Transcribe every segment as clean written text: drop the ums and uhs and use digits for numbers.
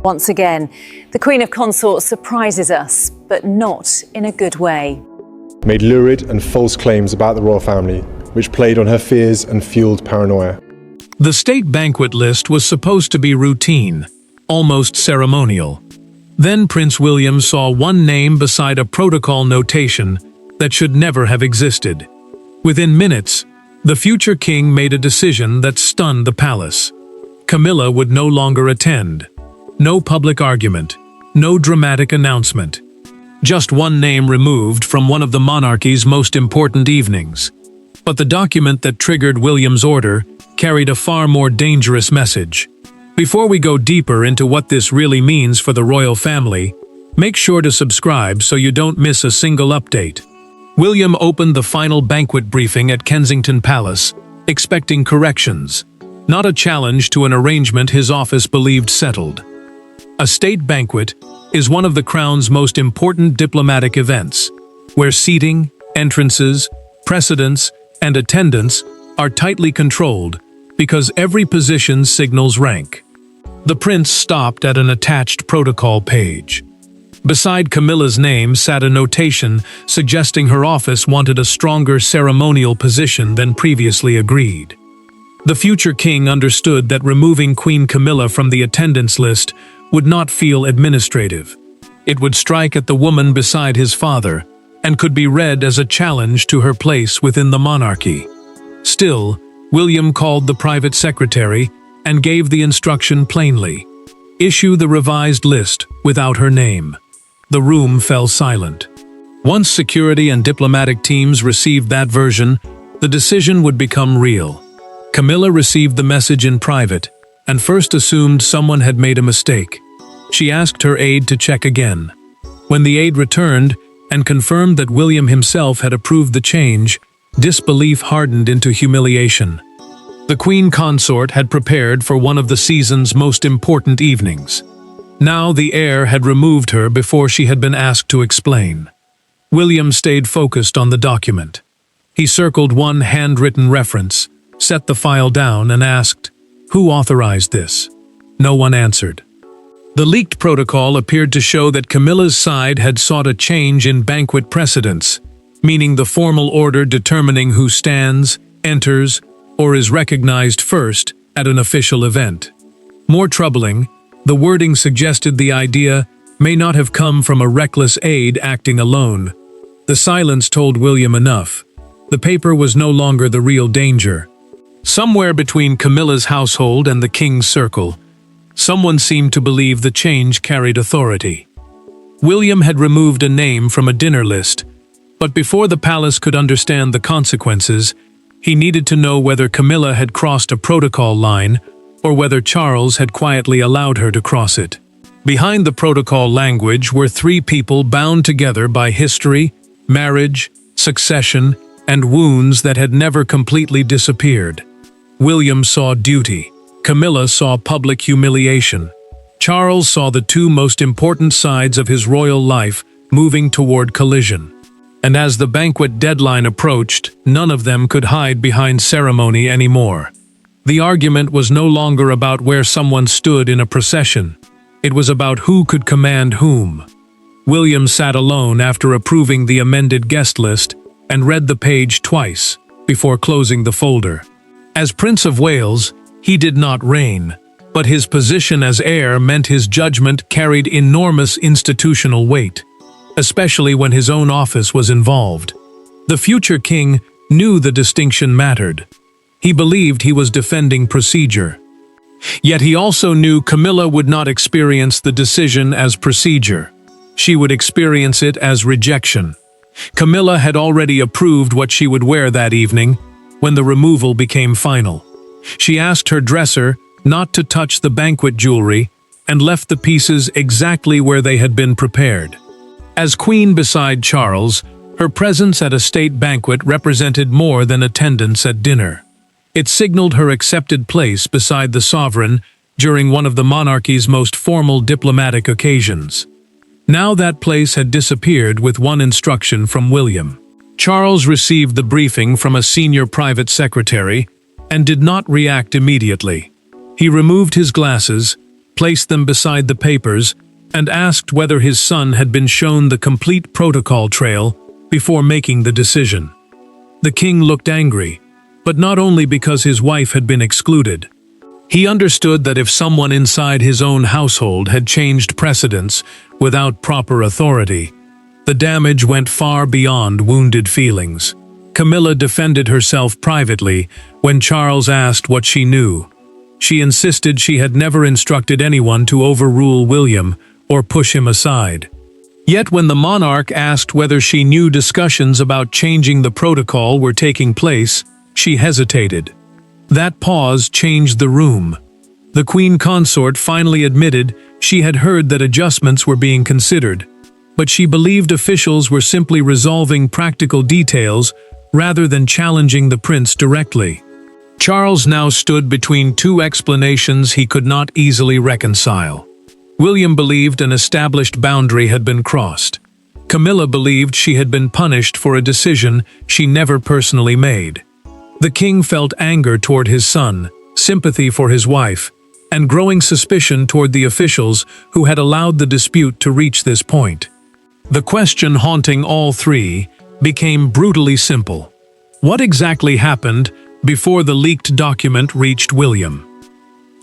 Once again, the Queen of Consorts surprises us, but not in a good way. Made lurid and false claims about the royal family, which played on her fears and fueled paranoia. The state banquet list was supposed to be routine, almost ceremonial. Then Prince William saw one name beside a protocol notation that should never have existed. Within minutes, the future king made a decision that stunned the palace. Camilla would no longer attend. No public argument, no dramatic announcement. Just one name removed from one of the monarchy's most important evenings. But the document that triggered William's order carried a far more dangerous message. Before we go deeper into what this really means for the royal family, make sure to subscribe so you don't miss a single update. William opened the final banquet briefing at Kensington Palace, expecting corrections, not a challenge to an arrangement his office believed settled. A state banquet is one of the Crown's most important diplomatic events, where seating, entrances, precedence, and attendance are tightly controlled because every position signals rank. The prince stopped at an attached protocol page. Beside Camilla's name sat a notation suggesting her office wanted a stronger ceremonial position than previously agreed. The future king understood that removing Queen Camilla from the attendance list would not feel administrative. It would strike at the woman beside his father and could be read as a challenge to her place within the monarchy. Still, William called the private secretary and gave the instruction plainly: issue the revised list without her name. The room fell silent. Once security and diplomatic teams received that version, the decision would become real. Camilla received the message in private and first assumed someone had made a mistake. She asked her aide to check again. When the aide returned and confirmed that William himself had approved the change, disbelief hardened into humiliation. The queen consort had prepared for one of the season's most important evenings. Now the heir had removed her before she had been asked to explain. William stayed focused on the document. He circled one handwritten reference, set the file down, and asked, "Who authorized this?" No one answered. The leaked protocol appeared to show that Camilla's side had sought a change in banquet precedence, meaning the formal order determining who stands, enters, or is recognized first at an official event. More troubling, the wording suggested the idea may not have come from a reckless aide acting alone. The silence told William enough. The paper was no longer the real danger. Somewhere between Camilla's household and the king's circle, someone seemed to believe the change carried authority. William had removed a name from a dinner list, but before the palace could understand the consequences, he needed to know whether Camilla had crossed a protocol line or whether Charles had quietly allowed her to cross it. Behind the protocol language were three people bound together by history, marriage, succession, and wounds that had never completely disappeared. William saw duty. Camilla saw public humiliation. Charles saw the two most important sides of his royal life moving toward collision. And as the banquet deadline approached, none of them could hide behind ceremony anymore. The argument was no longer about where someone stood in a procession. It was about who could command whom. William sat alone after approving the amended guest list and read the page twice before closing the folder. As Prince of Wales, he did not reign, but his position as heir meant his judgment carried enormous institutional weight, especially when his own office was involved. The future king knew the distinction mattered. He believed he was defending procedure. Yet he also knew Camilla would not experience the decision as procedure. She would experience it as rejection. Camilla had already approved what she would wear that evening when the removal became final. She asked her dresser not to touch the banquet jewelry and left the pieces exactly where they had been prepared. As queen beside Charles, her presence at a state banquet represented more than attendance at dinner. It signaled her accepted place beside the sovereign during one of the monarchy's most formal diplomatic occasions. Now that place had disappeared with one instruction from William. Charles received the briefing from a senior private secretary and did not react immediately. He removed his glasses, placed them beside the papers, and asked whether his son had been shown the complete protocol trail before making the decision. The king looked angry, but not only because his wife had been excluded. He understood that if someone inside his own household had changed precedents without proper authority, the damage went far beyond wounded feelings. Camilla defended herself privately when Charles asked what she knew. She insisted she had never instructed anyone to overrule William or push him aside. Yet when the monarch asked whether she knew discussions about changing the protocol were taking place, she hesitated. That pause changed the room. The queen consort finally admitted she had heard that adjustments were being considered, but she believed officials were simply resolving practical details rather than challenging the prince directly. Charles now stood between two explanations he could not easily reconcile. William believed an established boundary had been crossed. Camilla believed she had been punished for a decision she never personally made. The king felt anger toward his son, sympathy for his wife, and growing suspicion toward the officials who had allowed the dispute to reach this point. The question haunting all three became brutally simple. What exactly happened before the leaked document reached William?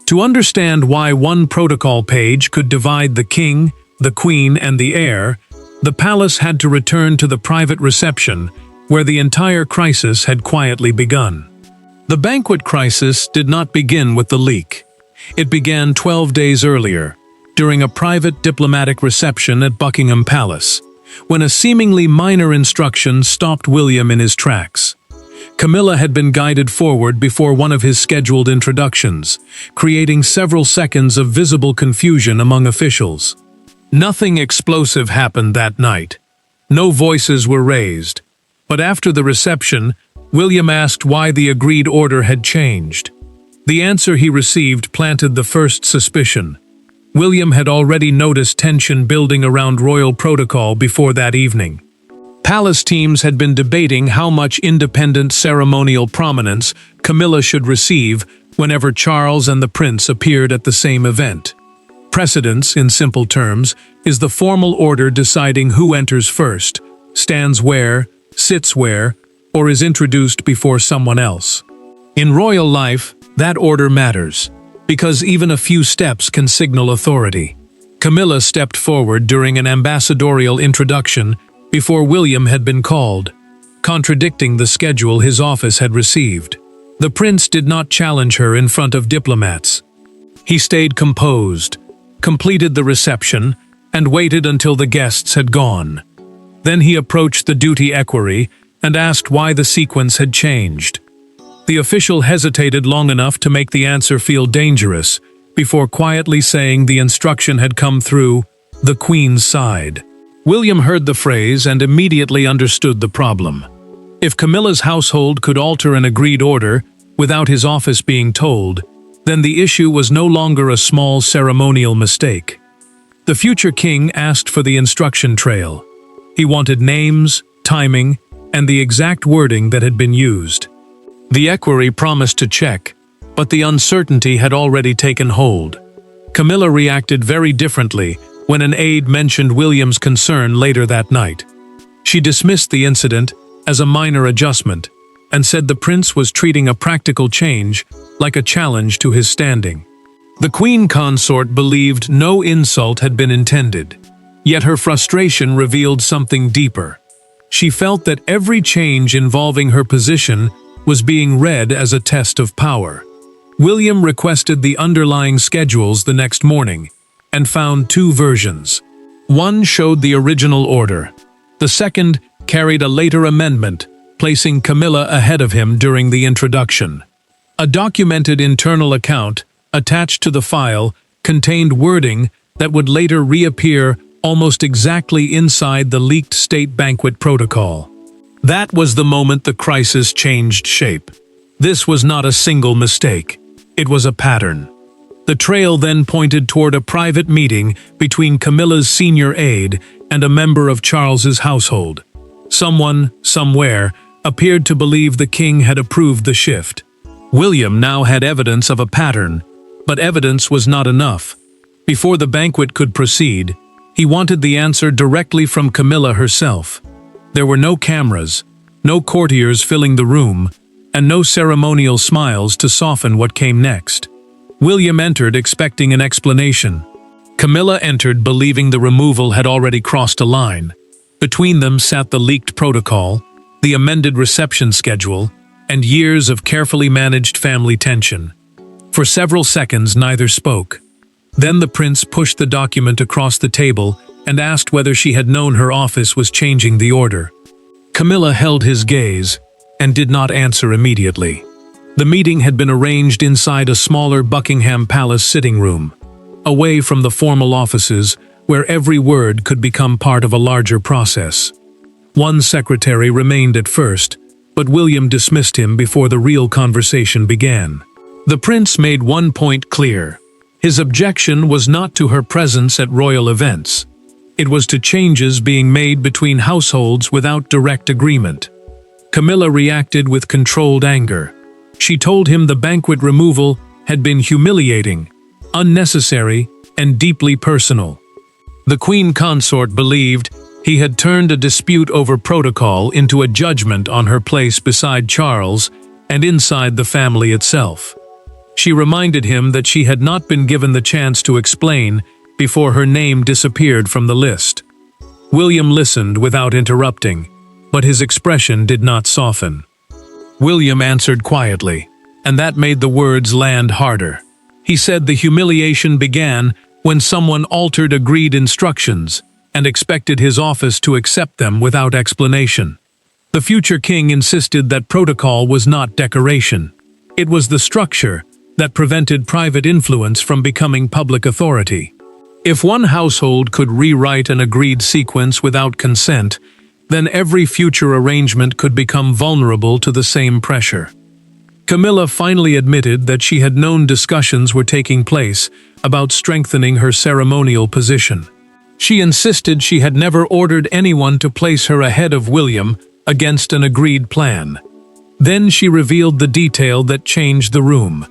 To understand why one protocol page could divide the king, the queen, and the heir, the palace had to return to the private reception where the entire crisis had quietly begun. The Banquet crisis did not begin with the leak. It began 12 days earlier, during a private diplomatic reception at Buckingham Palace, when a seemingly minor instruction stopped William in his tracks. Camilla had been guided forward before one of his scheduled introductions, creating several seconds of visible confusion among officials. Nothing explosive happened that night. No voices were raised. But after the reception, William asked why the agreed order had changed. The answer he received planted the first suspicion. William had already noticed tension building around royal protocol before that evening. Palace teams had been debating how much independent ceremonial prominence Camilla should receive whenever Charles and the prince appeared at the same event. Precedence, in simple terms, is the formal order deciding who enters first, stands where, sits where, or is introduced before someone else. In royal life, that order matters, because even a few steps can signal authority. Camilla stepped forward during an ambassadorial introduction before William had been called, contradicting the schedule his office had received. The prince did not challenge her in front of diplomats. He stayed composed, completed the reception, and waited until the guests had gone. Then he approached the duty equerry and asked why the sequence had changed. The official hesitated long enough to make the answer feel dangerous, before quietly saying the instruction had come through the Queen's side. William heard the phrase and immediately understood the problem. If Camilla's household could alter an agreed order without his office being told, then the issue was no longer a small ceremonial mistake. The future king asked for the instruction trail. He wanted names, timing, and the exact wording that had been used. The equerry promised to check, but the uncertainty had already taken hold. Camilla reacted very differently when an aide mentioned William's concern later that night. She dismissed the incident as a minor adjustment and said the prince was treating a practical change like a challenge to his standing. The queen consort believed no insult had been intended, yet her frustration revealed something deeper. She felt that every change involving her position was being read as a test of power. William requested the underlying schedules the next morning and found two versions. One showed the original order. The second carried a later amendment, placing Camilla ahead of him during the introduction. A documented internal account attached to the file contained wording that would later reappear almost exactly inside the leaked state banquet protocol. That was the moment the crisis changed shape. This was not a single mistake. It was a pattern. The trail then pointed toward a private meeting between Camilla's senior aide and a member of Charles's household. Someone, somewhere, appeared to believe the king had approved the shift. William now had evidence of a pattern, but evidence was not enough. Before the banquet could proceed, he wanted the answer directly from Camilla herself. There were no cameras, no courtiers filling the room, and no ceremonial smiles to soften what came next. William entered expecting an explanation. Camilla entered believing the removal had already crossed a line. Between them sat the leaked protocol, the amended reception schedule, and years of carefully managed family tension. For several seconds neither spoke. Then the prince pushed the document across the table and asked whether she had known her office was changing the order. Camilla held his gaze and did not answer immediately. The meeting had been arranged inside a smaller Buckingham Palace sitting room, away from the formal offices where every word could become part of a larger process. One secretary remained at first, but William dismissed him before the real conversation began. The prince made one point clear. His objection was not to her presence at royal events. It was to changes being made between households without direct agreement. Camilla reacted with controlled anger. She told him the banquet removal had been humiliating, unnecessary, and deeply personal. The queen consort believed he had turned a dispute over protocol into a judgment on her place beside Charles and inside the family itself. She reminded him that she had not been given the chance to explain before her name disappeared from the list. William listened without interrupting, but his expression did not soften. William answered quietly, and that made the words land harder. He said the humiliation began when someone altered agreed instructions and expected his office to accept them without explanation. The future king insisted that protocol was not decoration. It was the structure that prevented private influence from becoming public authority. If one household could rewrite an agreed sequence without consent, then every future arrangement could become vulnerable to the same pressure. Camilla finally admitted that she had known discussions were taking place about strengthening her ceremonial position. She insisted she had never ordered anyone to place her ahead of William against an agreed plan. Then she revealed the detail that changed the room.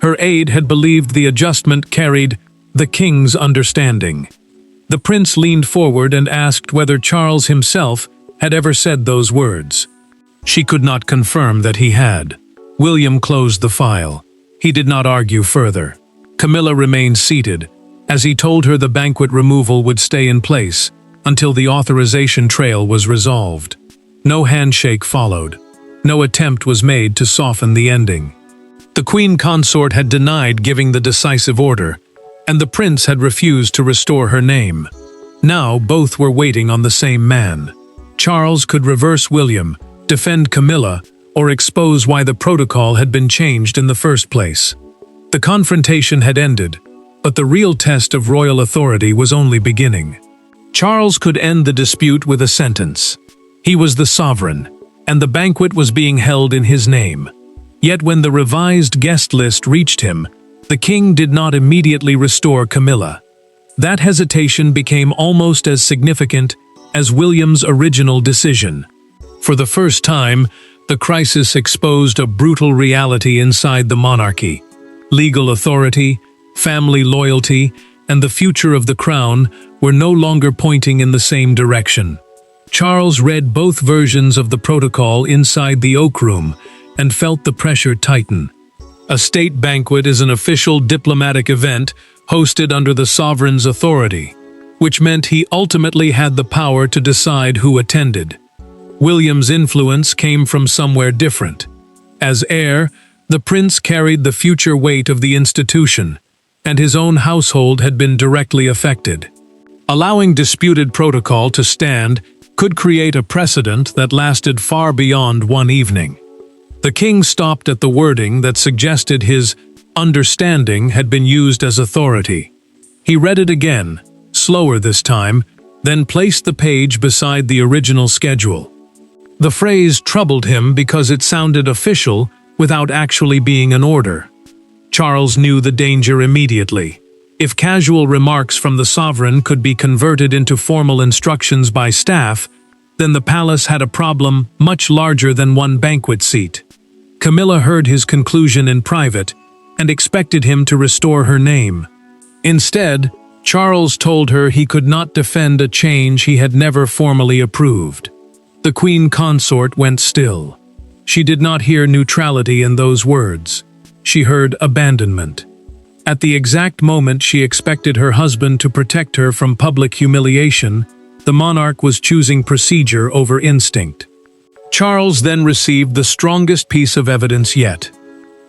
Her aide had believed the adjustment carried the king's understanding. The prince leaned forward and asked whether Charles himself had ever said those words. She could not confirm that he had. William closed the file. He did not argue further. Camilla remained seated, as he told her the banquet removal would stay in place until the authorization trail was resolved. No handshake followed. No attempt was made to soften the ending. The queen consort had denied giving the decisive order, and the prince had refused to restore her name. Now both were waiting on the same man. Charles could reverse William, defend Camilla, or expose why the protocol had been changed in the first place. The confrontation had ended, but the real test of royal authority was only beginning. Charles could end the dispute with a sentence. He was the sovereign, and the banquet was being held in his name. Yet when the revised guest list reached him, the king did not immediately restore Camilla. That hesitation became almost as significant as William's original decision. For the first time, the crisis exposed a brutal reality inside the monarchy. Legal authority, family loyalty, and the future of the crown were no longer pointing in the same direction. Charles read both versions of the protocol inside the Oak Room and felt the pressure tighten. A state banquet is an official diplomatic event hosted under the sovereign's authority, which meant he ultimately had the power to decide who attended. William's influence came from somewhere different. As heir, the prince carried the future weight of the institution, and his own household had been directly affected. Allowing disputed protocol to stand could create a precedent that lasted far beyond one evening. The king stopped at the wording that suggested his understanding had been used as authority. He read it again, slower this time, then placed the page beside the original schedule. The phrase troubled him because it sounded official without actually being an order. Charles knew the danger immediately. If casual remarks from the sovereign could be converted into formal instructions by staff, then the palace had a problem much larger than one banquet seat. Camilla heard his conclusion in private and expected him to restore her name. Instead, Charles told her he could not defend a change he had never formally approved. The queen consort went still. She did not hear neutrality in those words. She heard abandonment. At the exact moment she expected her husband to protect her from public humiliation, the monarch was choosing procedure over instinct. Charles then received the strongest piece of evidence yet.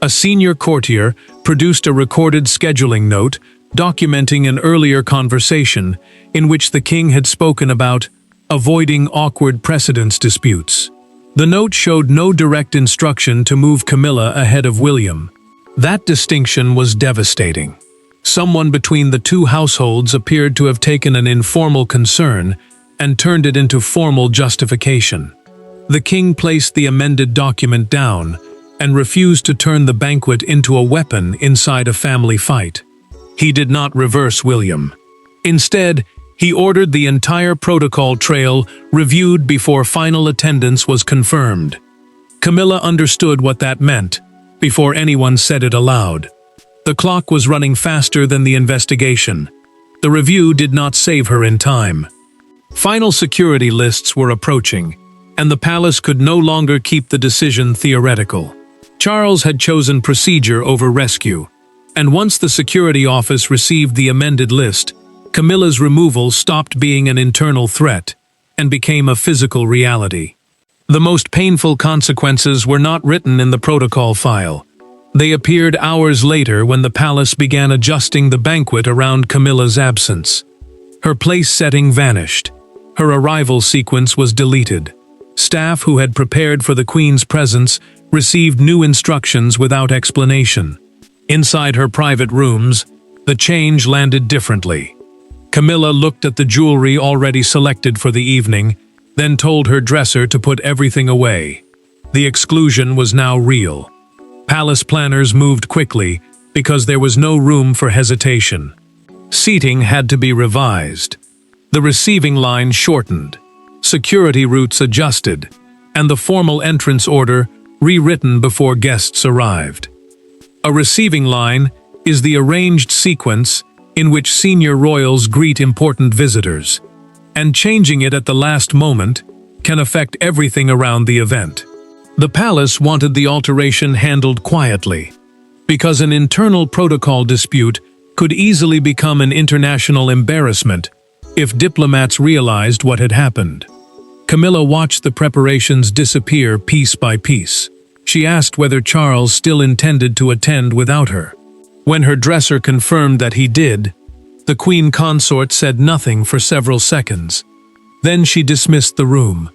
A senior courtier produced a recorded scheduling note documenting an earlier conversation in which the king had spoken about avoiding awkward precedence disputes. The note showed no direct instruction to move Camilla ahead of William. That distinction was devastating. Someone between the two households appeared to have taken an informal concern and turned it into formal justification. The king placed the amended document down and refused to turn the banquet into a weapon inside a family fight. He did not reverse William. Instead, he ordered the entire protocol trail reviewed before final attendance was confirmed. Camilla understood what that meant before anyone said it aloud. The clock was running faster than the investigation. The review did not save her in time. Final security lists were approaching, and the palace could no longer keep the decision theoretical. Charles had chosen procedure over rescue, and once the security office received the amended list, Camilla's removal stopped being an internal threat and became a physical reality. The most painful consequences were not written in the protocol file. They appeared hours later when the palace began adjusting the banquet around Camilla's absence. Her place setting vanished. Her arrival sequence was deleted. Staff who had prepared for the Queen's presence received new instructions without explanation. Inside her private rooms, the change landed differently. Camilla looked at the jewelry already selected for the evening, then told her dresser to put everything away. The exclusion was now real. Palace planners moved quickly because there was no room for hesitation. Seating had to be revised. The receiving line shortened. Security routes adjusted, and the formal entrance order rewritten before guests arrived. A receiving line is the arranged sequence in which senior royals greet important visitors, and changing it at the last moment can affect everything around the event. The palace wanted the alteration handled quietly, because an internal protocol dispute could easily become an international embarrassment if diplomats realized what had happened. Camilla watched the preparations disappear piece by piece. She asked whether Charles still intended to attend without her. When her dresser confirmed that he did, the queen consort said nothing for several seconds. Then she dismissed the room.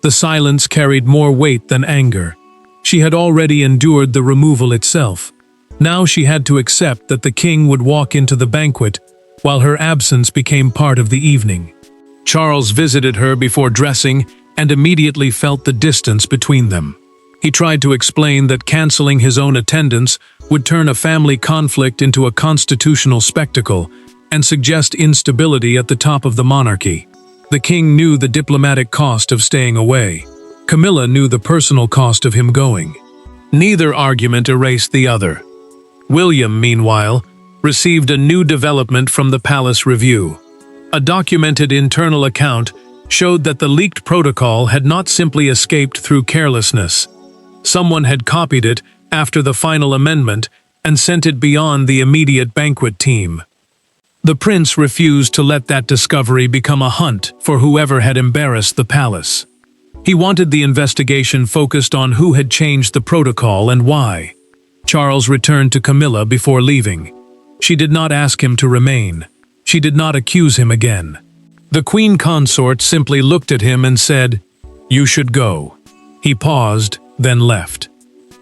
The silence carried more weight than anger. She had already endured the removal itself. Now she had to accept that the king would walk into the banquet while her absence became part of the evening. Charles visited her before dressing and immediately felt the distance between them. He tried to explain that canceling his own attendance would turn a family conflict into a constitutional spectacle and suggest instability at the top of the monarchy. The king knew the diplomatic cost of staying away. Camilla knew the personal cost of him going. Neither argument erased the other. William, meanwhile, received a new development from the palace review. A documented internal account showed that the leaked protocol had not simply escaped through carelessness. Someone had copied it after the final amendment and sent it beyond the immediate banquet team. The prince refused to let that discovery become a hunt for whoever had embarrassed the palace. He wanted the investigation focused on who had changed the protocol and why. Charles returned to Camilla before leaving. She did not ask him to remain. She did not accuse him again. The queen consort simply looked at him and said, "You should go." He paused, then left.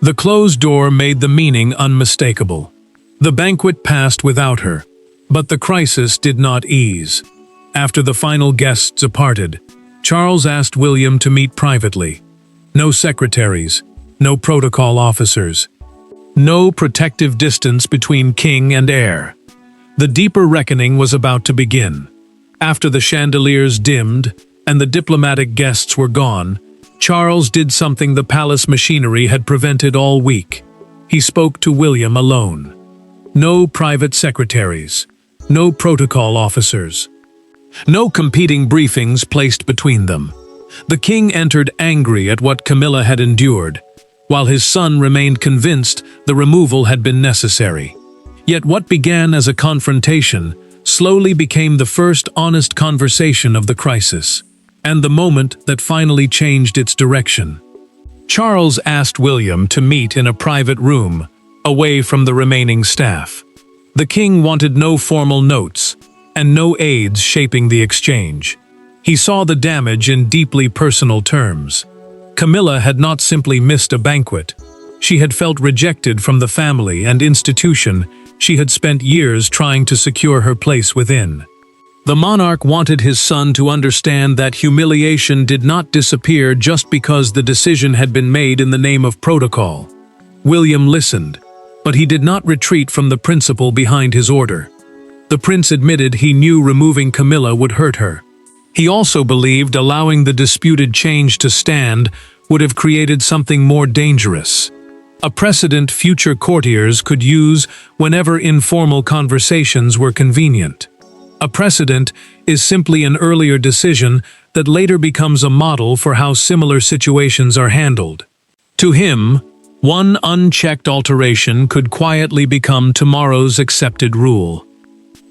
The closed door made the meaning unmistakable. The banquet passed without her, but the crisis did not ease. After the final guests departed, Charles asked William to meet privately. No secretaries, no protocol officers, no protective distance between king and heir. The deeper reckoning was about to begin. After the chandeliers dimmed and the diplomatic guests were gone, Charles did something the palace machinery had prevented all week. He spoke to William alone. No private secretaries, no protocol officers. No competing briefings placed between them. The king entered angry at what Camilla had endured, while his son remained convinced the removal had been necessary. Yet what began as a confrontation slowly became the first honest conversation of the crisis, and the moment that finally changed its direction. Charles asked William to meet in a private room, away from the remaining staff. The king wanted no formal notes, and no aides shaping the exchange. He saw the damage in deeply personal terms. Camilla had not simply missed a banquet. She had felt rejected from the family and institution she had spent years trying to secure her place within. The monarch wanted his son to understand that humiliation did not disappear just because the decision had been made in the name of protocol. William listened, but he did not retreat from the principle behind his order. The prince admitted he knew removing Camilla would hurt her. He also believed allowing the disputed change to stand would have created something more dangerous. A precedent future courtiers could use whenever informal conversations were convenient. A precedent is simply an earlier decision that later becomes a model for how similar situations are handled. To him, one unchecked alteration could quietly become tomorrow's accepted rule.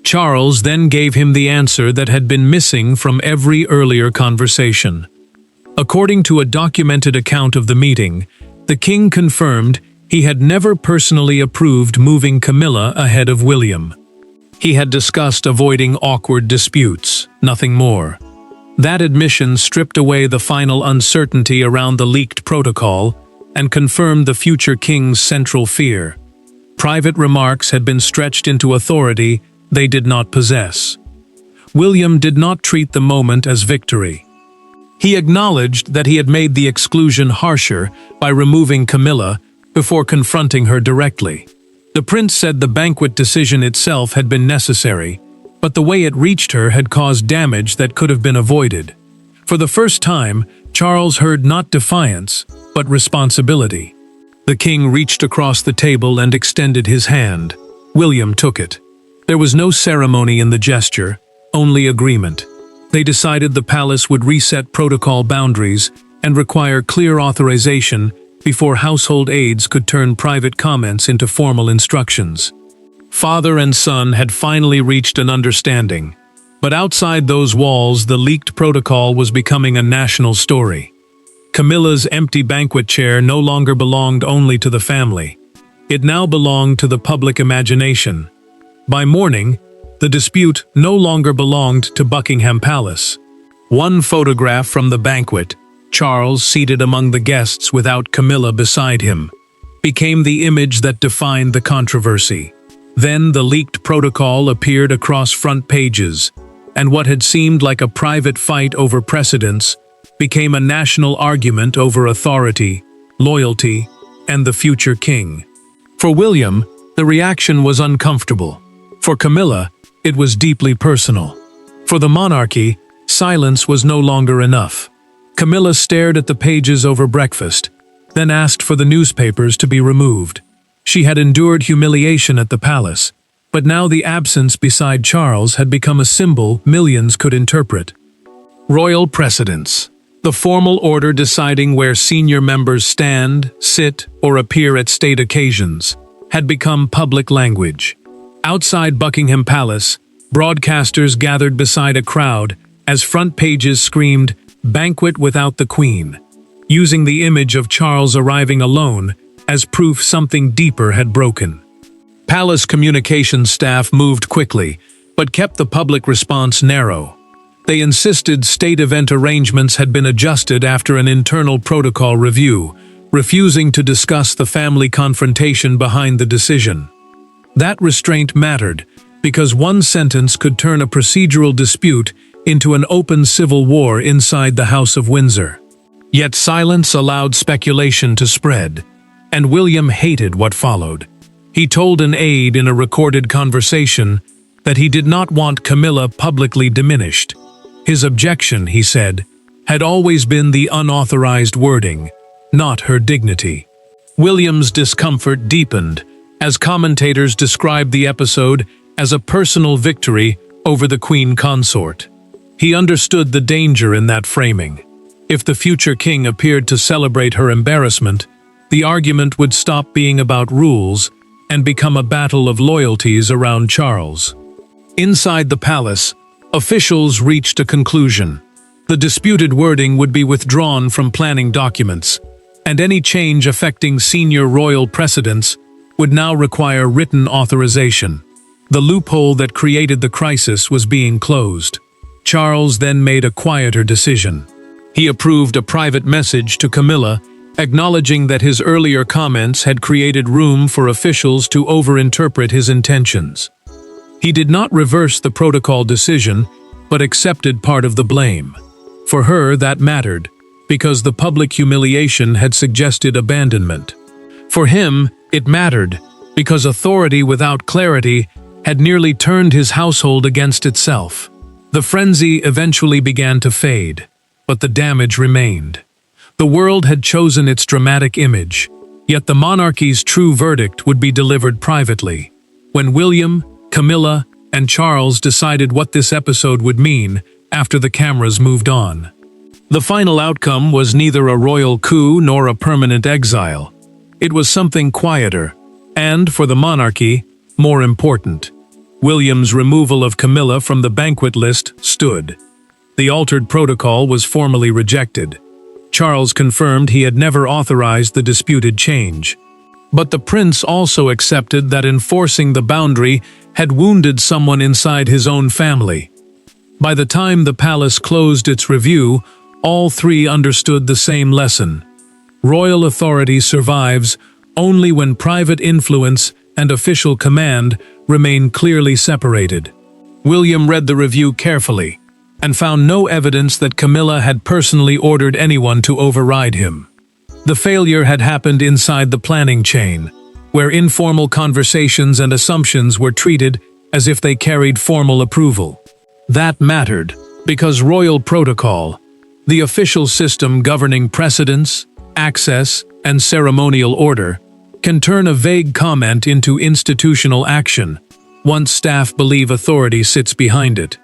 Charles then gave him the answer that had been missing from every earlier conversation. According to a documented account of the meeting, the king confirmed he had never personally approved moving Camilla ahead of William. He had discussed avoiding awkward disputes, nothing more. That admission stripped away the final uncertainty around the leaked protocol and confirmed the future king's central fear. Private remarks had been stretched into authority they did not possess. William did not treat the moment as victory. He acknowledged that he had made the exclusion harsher by removing Camilla before confronting her directly. The prince said the banquet decision itself had been necessary, but the way it reached her had caused damage that could have been avoided. For the first time, Charles heard not defiance, but responsibility. The king reached across the table and extended his hand. William took it. There was no ceremony in the gesture, only agreement. They decided the palace would reset protocol boundaries and require clear authorization before household aides could turn private comments into formal instructions. Father and son had finally reached an understanding, but outside those walls the leaked protocol was becoming a national story. Camilla's empty banquet chair no longer belonged only to the family. It now belonged to the public imagination. By morning, the dispute no longer belonged to Buckingham Palace. One photograph from the banquet, Charles seated among the guests without Camilla beside him, became the image that defined the controversy. Then the leaked protocol appeared across front pages, and what had seemed like a private fight over precedence became a national argument over authority, loyalty, and the future king. For William, the reaction was uncomfortable. For Camilla, it was deeply personal. For the monarchy, silence was no longer enough. Camilla stared at the pages over breakfast, then asked for the newspapers to be removed. She had endured humiliation at the palace, but now the absence beside Charles had become a symbol millions could interpret. Royal precedence, the formal order deciding where senior members stand, sit, or appear at state occasions, had become public language. Outside Buckingham Palace, broadcasters gathered beside a crowd as front pages screamed, "Banquet without the Queen," using the image of Charles arriving alone as proof something deeper had broken. Palace communications staff moved quickly, but kept the public response narrow. They insisted state event arrangements had been adjusted after an internal protocol review, refusing to discuss the family confrontation behind the decision. That restraint mattered, because one sentence could turn a procedural dispute into an open civil war inside the House of Windsor. Yet silence allowed speculation to spread, and William hated what followed. He told an aide in a recorded conversation that he did not want Camilla publicly diminished. His objection, he said, had always been the unauthorized wording, not her dignity. William's discomfort deepened as commentators described the episode as a personal victory over the queen consort. He understood the danger in that framing. If the future king appeared to celebrate her embarrassment, the argument would stop being about rules and become a battle of loyalties around Charles. Inside the palace, officials reached a conclusion. The disputed wording would be withdrawn from planning documents, and any change affecting senior royal precedents would now require written authorization. The loophole that created the crisis was being closed. Charles then made a quieter decision. He approved a private message to Camilla, acknowledging that his earlier comments had created room for officials to overinterpret his intentions. He did not reverse the protocol decision, but accepted part of the blame. For her, that mattered, because the public humiliation had suggested abandonment. For him, it mattered, because authority without clarity had nearly turned his household against itself. The frenzy eventually began to fade, but the damage remained. The world had chosen its dramatic image, yet the monarchy's true verdict would be delivered privately. When William, Camilla, and Charles decided what this episode would mean after the cameras moved on. The final outcome was neither a royal coup nor a permanent exile. It was something quieter, and, for the monarchy, more important. William's removal of Camilla from the banquet list stood. The altered protocol was formally rejected. Charles confirmed he had never authorized the disputed change. But the prince also accepted that enforcing the boundary had wounded someone inside his own family. By the time the palace closed its review, all three understood the same lesson. Royal authority survives only when private influence and official command remain clearly separated. William read the review carefully and found no evidence that Camilla had personally ordered anyone to override him. The failure had happened inside the planning chain, where informal conversations and assumptions were treated as if they carried formal approval. That mattered, because royal protocol, the official system governing precedence, access, and ceremonial order, can turn a vague comment into institutional action, once staff believe authority sits behind it.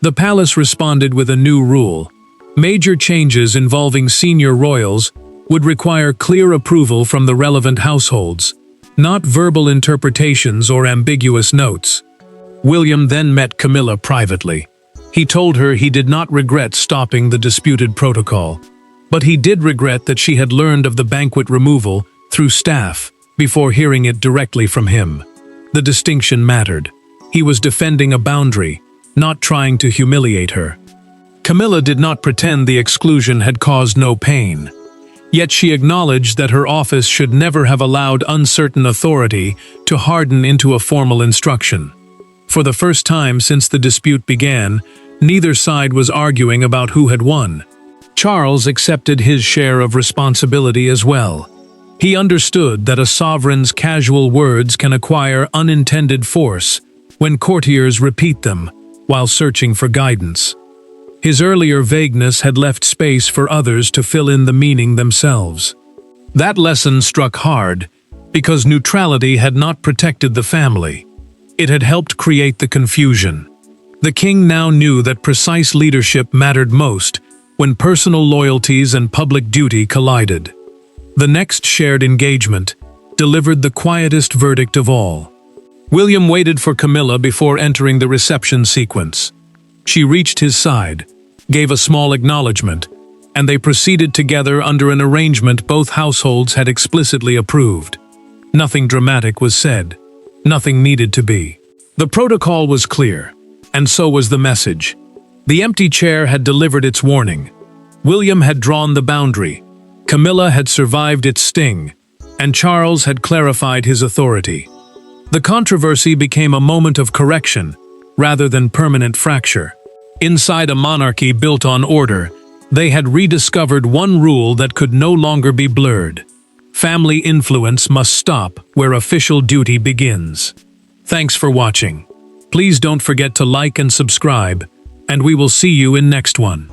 The palace responded with a new rule. Major changes involving senior royals would require clear approval from the relevant households, not verbal interpretations or ambiguous notes. William then met Camilla privately. He told her he did not regret stopping the disputed protocol, but he did regret that she had learned of the banquet removal through staff before hearing it directly from him. The distinction mattered. He was defending a boundary, not trying to humiliate her. Camilla did not pretend the exclusion had caused no pain. Yet she acknowledged that her office should never have allowed uncertain authority to harden into a formal instruction. For the first time since the dispute began, neither side was arguing about who had won. Charles accepted his share of responsibility as well. He understood that a sovereign's casual words can acquire unintended force when courtiers repeat them while searching for guidance. His earlier vagueness had left space for others to fill in the meaning themselves. That lesson struck hard because neutrality had not protected the family. It had helped create the confusion. The king now knew that precise leadership mattered most when personal loyalties and public duty collided. The next shared engagement delivered the quietest verdict of all. William waited for Camilla before entering the reception sequence. She reached his side, gave a small acknowledgement, and they proceeded together under an arrangement both households had explicitly approved. Nothing dramatic was said. Nothing needed to be. The protocol was clear, and so was the message. The empty chair had delivered its warning. William had drawn the boundary. Camilla had survived its sting, and Charles had clarified his authority. The controversy became a moment of correction, rather than permanent fracture. Inside a monarchy built on order, they had rediscovered one rule that could no longer be blurred. Family influence must stop where official duty begins. Thanks for watching. Please don't forget to like and subscribe, and we will see you in next one.